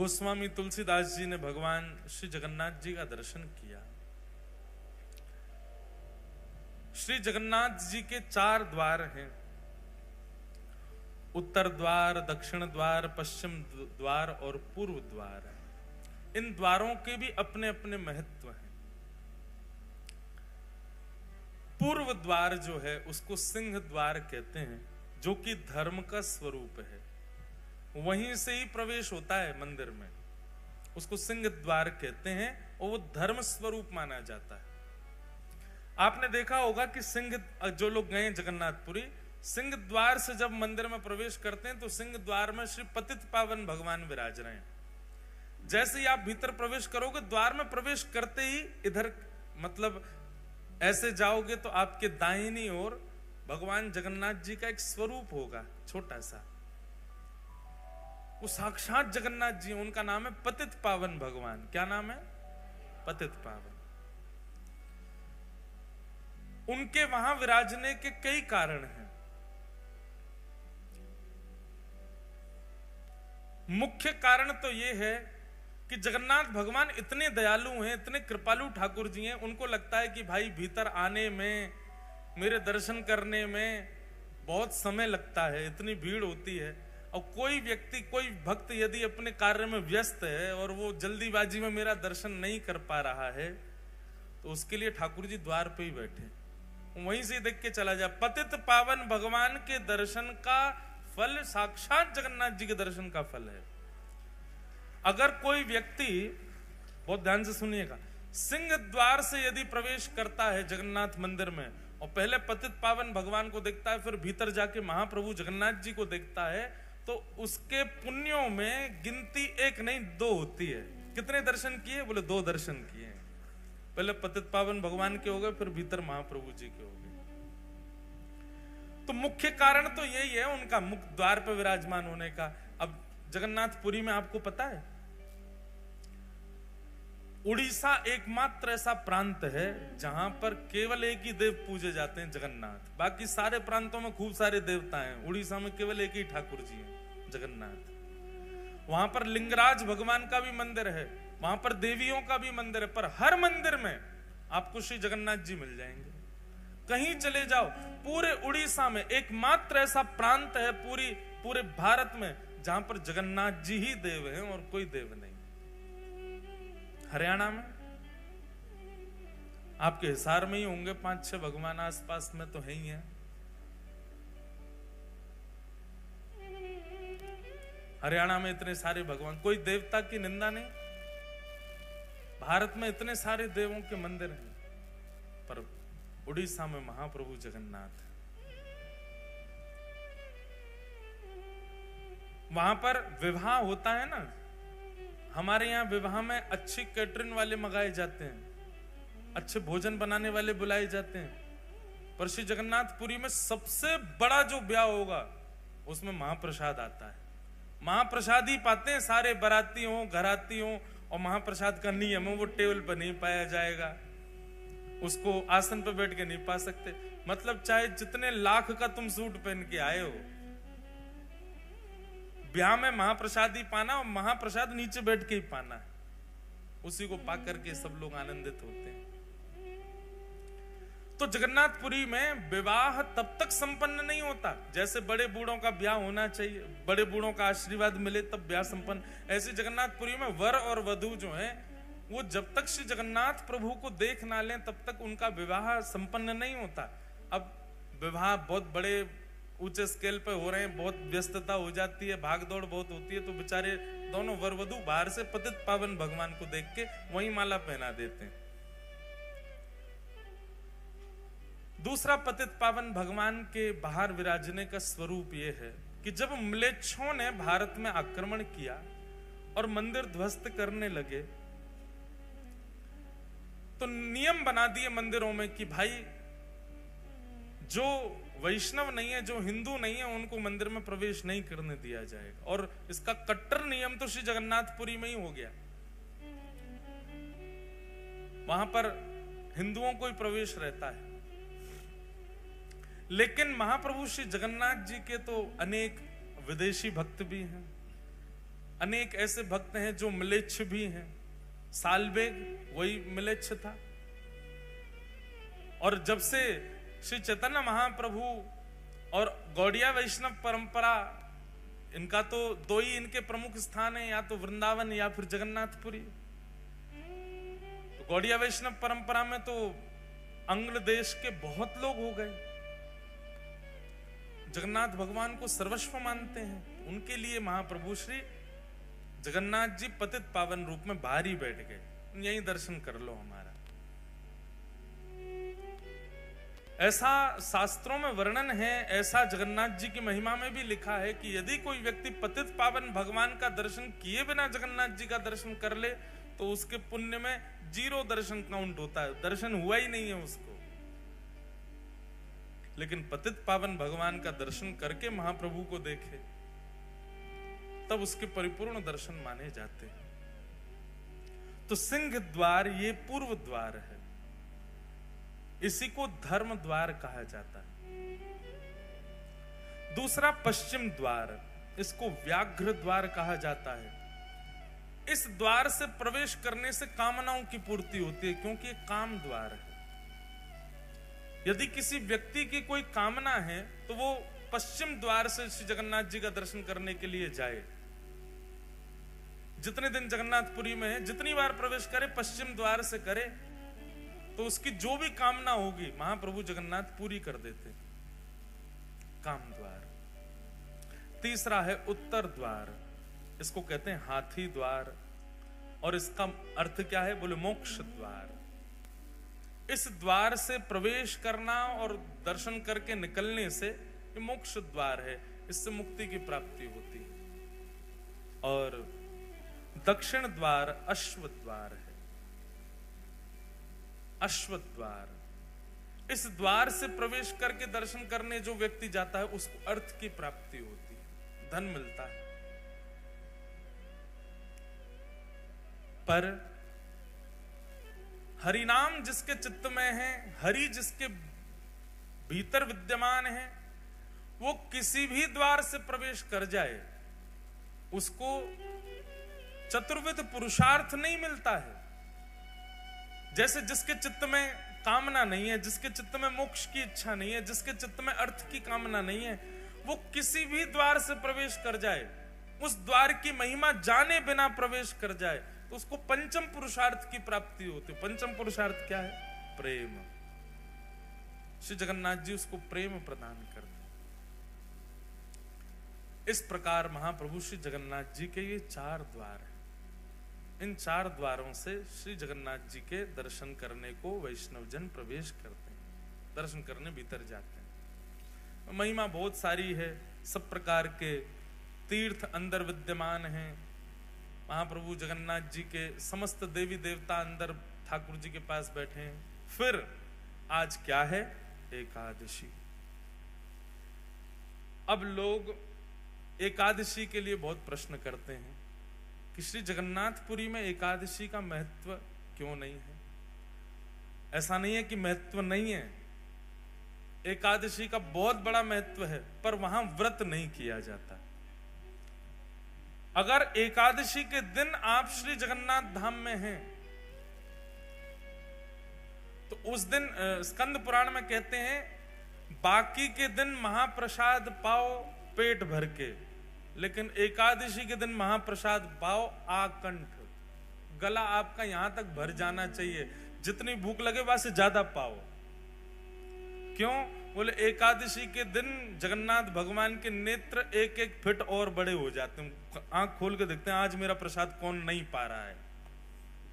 गोस्वामी तुलसीदास जी ने भगवान श्री जगन्नाथ जी का दर्शन किया। श्री जगन्नाथ जी के 4 द्वार हैं, उत्तर द्वार, दक्षिण द्वार, पश्चिम द्वार और पूर्व द्वार। इन द्वारों के भी अपने अपने महत्व हैं। पूर्व द्वार जो है उसको सिंह द्वार कहते हैं, जो कि धर्म का स्वरूप है। वहीं से ही प्रवेश होता है मंदिर में, उसको सिंह द्वार कहते हैं और वो धर्म स्वरूप माना जाता है। आपने देखा होगा कि सिंह, जो लोग गए जगन्नाथपुरी, सिंह द्वार से जब मंदिर में प्रवेश करते हैं तो सिंह द्वार में श्री पतित पावन भगवान विराज रहे हैं। जैसे ही आप भीतर प्रवेश करोगे, द्वार में प्रवेश करते ही इधर मतलब ऐसे जाओगे तो आपके दाहिनी ओर भगवान जगन्नाथ जी का एक स्वरूप होगा, छोटा सा। वो साक्षात जगन्नाथ जी, उनका नाम है पतित पावन भगवान। क्या नाम है? पतित पावन। उनके वहां विराजने के कई कारण हैं। मुख्य कारण तो यह है कि जगन्नाथ भगवान इतने दयालु हैं, इतने कृपालु ठाकुर जी हैं। उनको लगता है कि भाई भीतर आने में, मेरे दर्शन करने में बहुत समय लगता है, इतनी भीड़ होती है। और कोई व्यक्ति, कोई भक्त यदि अपने कार्य में व्यस्त है और वो जल्दीबाजी में मेरा दर्शन नहीं कर पा रहा है, तो उसके लिए ठाकुर जी द्वार पे ही बैठे, वहीं से देख के चला जा। पतित पावन भगवान के दर्शन का फल साक्षात जगन्नाथ जी के दर्शन का फल है। अगर कोई व्यक्ति, बहुत ध्यान से सुनिएगा, सिंह द्वार से यदि प्रवेश करता है जगन्नाथ मंदिर में और पहले पतित पावन भगवान को देखता है, फिर भीतर जाके महाप्रभु जगन्नाथ जी को देखता है, तो उसके पुण्यों में गिनती 1 नहीं 2 होती है। कितने दर्शन किए? बोले 2 दर्शन किए। पहले पतित पावन भगवान के हो गए, फिर भीतर महाप्रभु जी के हो गए। तो मुख्य कारण तो यही है उनका मुख्य द्वार पर विराजमान होने का। अब जगन्नाथपुरी में आपको पता है, उड़ीसा एकमात्र ऐसा प्रांत है जहां पर केवल एक ही देव पूजे जाते हैं, जगन्नाथ। बाकी सारे प्रांतों में खूब सारे देवता हैं, उड़ीसा में केवल एक ही ठाकुर जी हैं, जगन्नाथ। वहां पर लिंगराज भगवान का भी मंदिर है, वहां पर देवियों का भी मंदिर है, पर हर मंदिर में आपको श्री जगन्नाथ जी मिल जाएंगे। कहीं चले जाओ, पूरे उड़ीसा में एकमात्र ऐसा प्रांत है पूरे भारत में जहां पर जगन्नाथ जी ही देव हैं और कोई देव नहीं। हरियाणा में आपके हिसार में ही होंगे 5-6 भगवान, आसपास में तो है ही है। हरियाणा में इतने सारे भगवान, कोई देवता की निंदा नहीं। भारत में इतने सारे देवों के मंदिर हैं, पर उड़ीसा में महाप्रभु जगन्नाथ। वहां पर विवाह होता है ना, हमारे यहाँ विवाह में अच्छी कैटरिंग वाले मंगाए जाते हैं, अच्छे भोजन बनाने वाले बुलाए जाते हैं। पर श्री जगन्नाथपुरी में सबसे बड़ा जो ब्याह होगा उसमें महाप्रसाद आता है। महाप्रसाद ही पाते हैं सारे, बाराती हो, घराती हो। और महाप्रसाद का नियम है, वो टेबल पर नहीं पाया जाएगा, उसको आसन पर बैठ के नहीं पा सकते। मतलब चाहे जितने लाख का तुम सूट पहन के आए हो, ब्याह में महाप्रसाद ही पाना, और महाप्रसाद नीचे बैठ के ही पाना है। उसी को पा करके सब लोग आनंदित होते हैं। तो जगन्नाथपुरी में विवाह तब तक संपन्न नहीं होता जैसे बड़े बूढ़ों का ब्याह होना चाहिए, बड़े बूढ़ों का आशीर्वाद मिले तब ब्याह संपन्न। ऐसे जगन्नाथपुरी में वर और वधू जो है, वो जब तक श्री जगन्नाथ प्रभु को देख ना लें तब तक उनका विवाह संपन्न नहीं होता। अब विवाह बहुत बड़े ऊंचे स्केल पे हो रहे हैं, बहुत व्यस्तता हो जाती है, भागदौड़ बहुत होती है, तो बेचारे दोनों वर वधू बाहर से पतित पावन भगवान को देख के वहीं माला पहना देते हैं। दूसरा पतित पावन भगवान के बाहर विराजने का स्वरूप यह है कि जब म्लेच्छों ने भारत में आक्रमण किया और मंदिर ध्वस्त करने लगे, तो नियम बना दिए मंदिरों में कि भाई जो वैष्णव नहीं है, जो हिंदू नहीं है, उनको मंदिर में प्रवेश नहीं करने दिया जाएगा। और इसका कट्टर नियम तो श्री जगन्नाथपुरी में ही हो गया। वहां पर हिंदुओं को ही प्रवेश रहता है। लेकिन महाप्रभु श्री जगन्नाथ जी के तो अनेक विदेशी भक्त भी हैं, अनेक ऐसे भक्त हैं जो म्लेच्छ भी हैं। सालबेग वही म्लेच्छ था। और जब से श्री चैतन्य महाप्रभु और गौड़िया वैष्णव परंपरा, इनका तो दो ही इनके प्रमुख स्थान है, या तो वृंदावन या फिर जगन्नाथपुरी। तो गौड़िया वैष्णव परंपरा में तो अंग्ल देश के बहुत लोग हो गए, जगन्नाथ भगवान को सर्वस्व मानते हैं। उनके लिए महाप्रभु श्री जगन्नाथ जी पतित पावन रूप में बाहर ही बैठ गए, यही दर्शन कर लो हमारा। ऐसा शास्त्रों में वर्णन है, ऐसा जगन्नाथ जी की महिमा में भी लिखा है कि यदि कोई व्यक्ति पतित पावन भगवान का दर्शन किए बिना जगन्नाथ जी का दर्शन कर ले तो उसके पुण्य में 0 दर्शन काउंट होता है, दर्शन हुआ ही नहीं है उसको। लेकिन पतित पावन भगवान का दर्शन करके महाप्रभु को देखे तब उसके परिपूर्ण दर्शन माने जाते हैं। तो सिंह द्वार ये पूर्व द्वार है, इसी को धर्म द्वार कहा जाता है। दूसरा पश्चिम द्वार, इसको व्याघ्र द्वार कहा जाता है। इस द्वार से प्रवेश करने से कामनाओं की पूर्ति होती है, क्योंकि एक काम द्वार है। यदि किसी व्यक्ति की कोई कामना है तो वो पश्चिम द्वार से श्री जगन्नाथ जी का दर्शन करने के लिए जाए। जितने दिन जगन्नाथपुरी में है, जितनी बार प्रवेश करे पश्चिम द्वार से करे तो उसकी जो भी कामना होगी महाप्रभु जगन्नाथ पूरी कर देते। काम द्वार। तीसरा है उत्तर द्वार, इसको कहते हैं हाथी द्वार, और इसका अर्थ क्या है? बोले मोक्ष द्वार। इस द्वार से प्रवेश करना और दर्शन करके निकलने से ये मोक्ष द्वार है, इससे मुक्ति की प्राप्ति होती है। और दक्षिण द्वार अश्व द्वार है। अश्व द्वार, इस द्वार से प्रवेश करके दर्शन करने जो व्यक्ति जाता है उसको अर्थ की प्राप्ति होती है, धन मिलता है। पर हरि नाम जिसके चित्त में है, हरि जिसके भीतर विद्यमान है, वो किसी भी द्वार से प्रवेश कर जाए उसको चतुर्विध पुरुषार्थ नहीं मिलता है। जैसे जिसके चित्त में कामना नहीं है, जिसके चित्त में मोक्ष की इच्छा नहीं है, जिसके चित्त में अर्थ की कामना नहीं है, वो किसी भी द्वार से प्रवेश कर जाए, उस द्वार की महिमा जाने बिना प्रवेश कर जाए तो उसको पंचम पुरुषार्थ की प्राप्ति होती है। पंचम पुरुषार्थ क्या है? प्रेम। श्री जगन्नाथ जी उसको प्रेम प्रदान करते। इस प्रकार महाप्रभु श्री जगन्नाथ जी के ये 4 द्वार हैं। इन 4 द्वारों से श्री जगन्नाथ जी के दर्शन करने को वैष्णव जन प्रवेश करते हैं, दर्शन करने भीतर जाते हैं। महिमा बहुत सारी है, सब प्रकार के तीर्थ अंदर विद्यमान हैं। महाप्रभु जगन्नाथ जी के समस्त देवी देवता अंदर ठाकुर जी के पास बैठे हैं। फिर आज क्या है? एकादशी। अब लोग एकादशी के लिए बहुत प्रश्न करते हैं कि श्री जगन्नाथपुरी में एकादशी का महत्व क्यों नहीं है? ऐसा नहीं है कि महत्व नहीं है, एकादशी का बहुत बड़ा महत्व है, पर वहां व्रत नहीं किया जाता। अगर एकादशी के दिन आप श्री जगन्नाथ धाम में हैं तो उस दिन स्कंद पुराण में कहते हैं बाकी के दिन महाप्रसाद पाओ पेट भर के, लेकिन एकादशी के दिन महाप्रसाद पाओ आकंठ। गला आपका यहां तक भर जाना चाहिए, जितनी भूख लगे वहां से ज्यादा पाओ। क्यों? बोले एकादशी के दिन जगन्नाथ भगवान के नेत्र 1-1 फीट और बड़े हो जाते हैं। आंख खोल के देखते हैं आज मेरा प्रसाद कौन नहीं पा रहा है।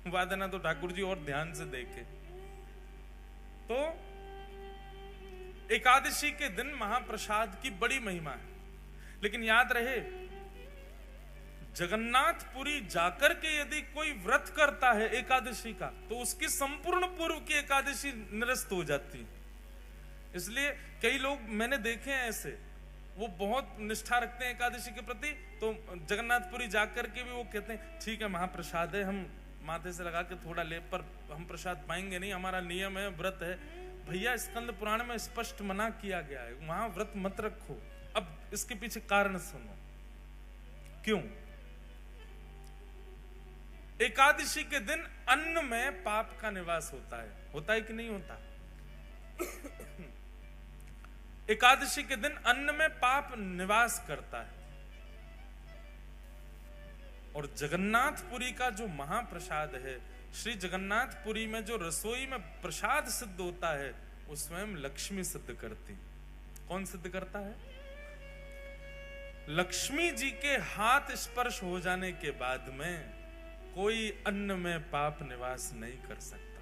वादा ना तो ठाकुर जी और ध्यान से देखे। तो एकादशी के दिन महाप्रसाद की बड़ी महिमा है। लेकिन याद रहे, जगन्नाथपुरी जाकर के यदि कोई व्रत करता है एकादशी का तो उसकी संपूर्ण पूर्व की एकादशी निरस्त हो जाती है। इसलिए कई लोग मैंने देखे हैं ऐसे, वो बहुत निष्ठा रखते हैं एकादशी के प्रति, तो जगन्नाथपुरी जाकर के भी वो कहते हैं ठीक है महाप्रसाद है, हम माथे से लगा के थोड़ा ले, पर हम प्रसाद पाएंगे नहीं, हमारा नियम है, व्रत है। भैया स्कंद पुराण में स्पष्ट मना किया गया है, वहां व्रत मत रखो। अब इसके पीछे कारण सुनो। क्यों? एकादशी के दिन अन्न में पाप का निवास होता है कि नहीं होता? एकादशी के दिन अन्न में पाप निवास करता है। और जगन्नाथपुरी का जो महाप्रसाद है, श्री जगन्नाथपुरी में जो रसोई में प्रसाद सिद्ध होता है, वो स्वयं लक्ष्मी सिद्ध करती। कौन सिद्ध करता है? लक्ष्मी जी के हाथ स्पर्श हो जाने के बाद में कोई अन्न में पाप निवास नहीं कर सकता।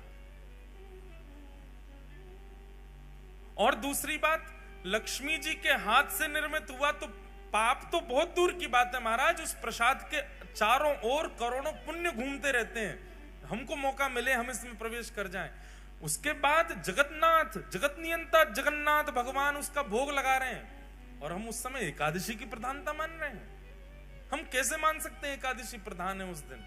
और दूसरी बात, लक्ष्मी जी के हाथ से निर्मित हुआ तो पाप तो बहुत दूर की बात है महाराज, उस प्रसाद के चारों ओर करोड़ों पुण्य घूमते रहते हैं। हमको मौका मिले हम इसमें प्रवेश कर जाएं। उसके बाद जगन्नाथ, जगत नियंता जगन्नाथ भगवान उसका भोग लगा रहे हैं और हम उस समय एकादशी की प्रधानता मान रहे हैं। हम कैसे मान सकते हैं एकादशी प्रधान है उस दिन?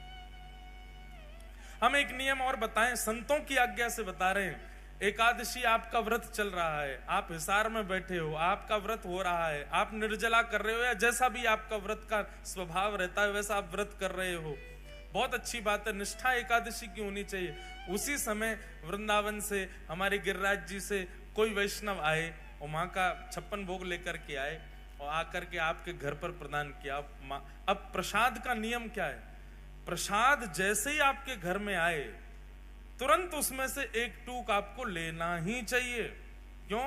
हम एक नियम और बताएं, संतों की आज्ञा से बता रहे हैं। एकादशी आपका व्रत चल रहा है, आप हिसार में बैठे हो, आपका व्रत हो रहा है, आप निर्जला कर रहे हो या जैसा भी आपका व्रत का स्वभाव रहता है वैसा आप व्रत कर रहे हो, बहुत अच्छी बात है। निष्ठा एकादशी की होनी चाहिए। उसी समय वृंदावन से हमारे गिरिराज जी से कोई वैष्णव आए और माँ का 56 भोग लेकर के आए और आकर के आपके घर पर प्रदान किया। अब प्रसाद का नियम क्या है? प्रसाद जैसे ही आपके घर में आए तुरंत उसमें से एक टूक आपको लेना ही चाहिए। क्यों?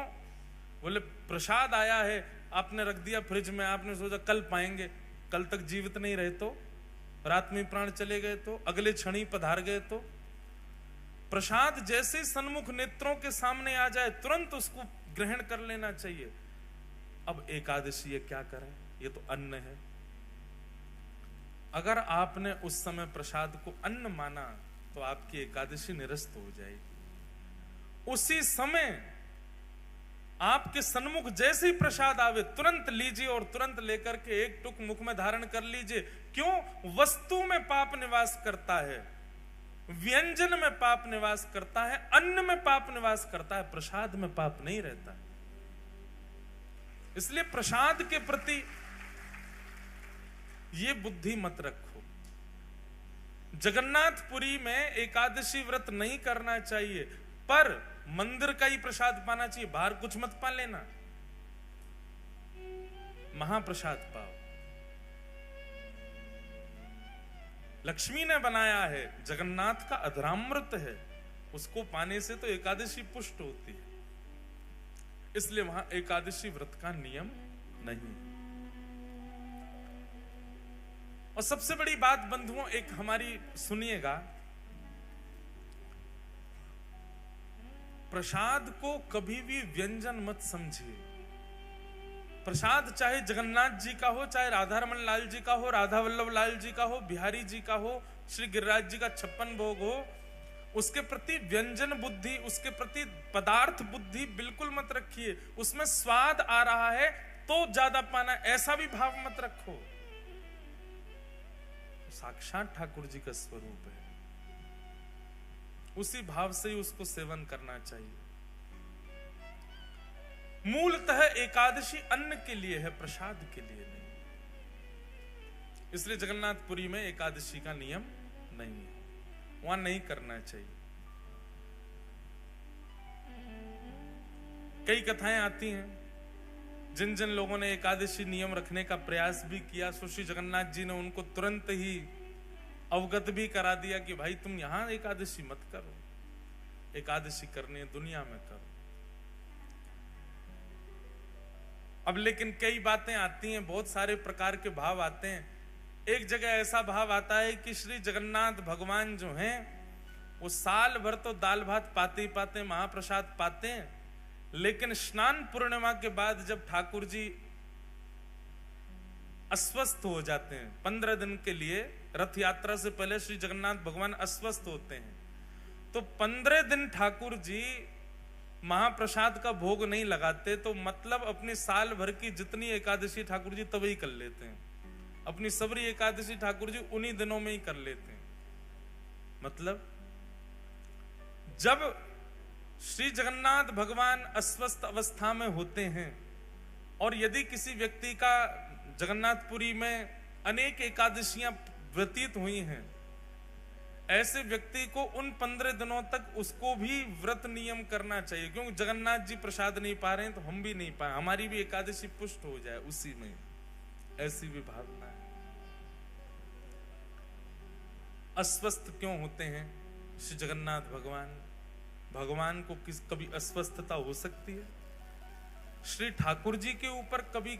बोले प्रसाद आया है, आपने रख दिया फ्रिज में, आपने सोचा कल पाएंगे, कल तक जीवित नहीं रहे तो, रात में प्राण चले गए तो, अगले क्षण ही पधार गए तो। प्रसाद जैसे सन्मुख नेत्रों के सामने आ जाए तुरंत उसको ग्रहण कर लेना चाहिए। अब एकादशी ये क्या करें? ये तो अन्न है। अगर आपने उस समय प्रसाद को अन्न माना तो आपकी एकादशी निरस्त हो जाएगी। उसी समय आपके सन्मुख जैसे ही प्रसाद आवे तुरंत लीजिए और तुरंत लेकर के एक टुक मुख में धारण कर लीजिए। क्यों? वस्तु में पाप निवास करता है, व्यंजन में पाप निवास करता है, अन्न में पाप निवास करता है, प्रसाद में पाप नहीं रहता। इसलिए प्रसाद के प्रति ये बुद्धि मत रखो। जगन्नाथपुरी में एकादशी व्रत नहीं करना चाहिए, पर मंदिर का ही प्रसाद पाना चाहिए, बाहर कुछ मत पा लेना, महाप्रसाद पाओ। लक्ष्मी ने बनाया है, जगन्नाथ का अधरामृत है, उसको पाने से तो एकादशी पुष्ट होती है। इसलिए वहां एकादशी व्रत का नियम नहीं। और सबसे बड़ी बात बंधुओं एक हमारी सुनिएगा, प्रसाद को कभी भी व्यंजन मत समझिए। प्रसाद चाहे जगन्नाथ जी का हो, चाहे राधारमण लाल जी का हो, राधा वल्लभ लाल जी का हो, बिहारी जी का हो, श्री गिरिराज जी का 56 भोग हो, उसके प्रति व्यंजन बुद्धि, उसके प्रति पदार्थ बुद्धि बिल्कुल मत रखिए। उसमें स्वाद आ रहा है तो ज्यादा पाना, ऐसा भी भाव मत रखो। साक्षात ठाकुर जी का स्वरूप है, उसी भाव से ही उसको सेवन करना चाहिए। मूलतः एकादशी अन्न के लिए है, प्रसाद के लिए नहीं। इसलिए जगन्नाथपुरी में एकादशी का नियम नहीं है, वहां नहीं करना चाहिए। कई कथाएं आती हैं, जिन जिन लोगों ने एकादशी नियम रखने का प्रयास भी किया, श्री जगन्नाथ जी ने उनको तुरंत ही अवगत भी करा दिया कि भाई तुम यहां एकादशी मत करो, एकादशी करनी है दुनिया में करो। अब लेकिन कई बातें आती हैं, बहुत सारे प्रकार के भाव आते हैं। एक जगह ऐसा भाव आता है कि श्री जगन्नाथ भगवान जो हैं वो साल भर तो दाल भात पाते ही पाते, महाप्रसाद पाते हैं, लेकिन स्नान पूर्णिमा के बाद जब ठाकुर जी अस्वस्थ हो जाते हैं, 15 दिन के लिए रथ यात्रा से पहले श्री जगन्नाथ भगवान अस्वस्थ होते हैं, तो 15 दिन ठाकुर जी महाप्रसाद का भोग नहीं लगाते, तो मतलब अपनी साल भर की जितनी एकादशी ठाकुर जी तभी कर लेते हैं। अपनी सबरी एकादशी ठाकुर जी उन्हीं दिनों में ही कर लेते हैं। मतलब जब श्री जगन्नाथ भगवान अस्वस्थ अवस्था में होते हैं और यदि किसी व्यक्ति का जगन्नाथपुरी में अनेक एकादशियां व्यतीत हुई हैं, ऐसे व्यक्ति को उन 15 दिनों तक उसको भी व्रत नियम करना चाहिए, क्योंकि जगन्नाथ जी प्रसाद नहीं पा रहे हैं तो हम भी नहीं पाए, हमारी भी एकादशी पुष्ट हो जाए उसी में, ऐसी भी भावना है। अस्वस्थ क्यों होते हैं श्री जगन्नाथ भगवान? भगवान को कभी अस्वस्थता हो सकती है? श्री ठाकुर जी के ऊपर कभी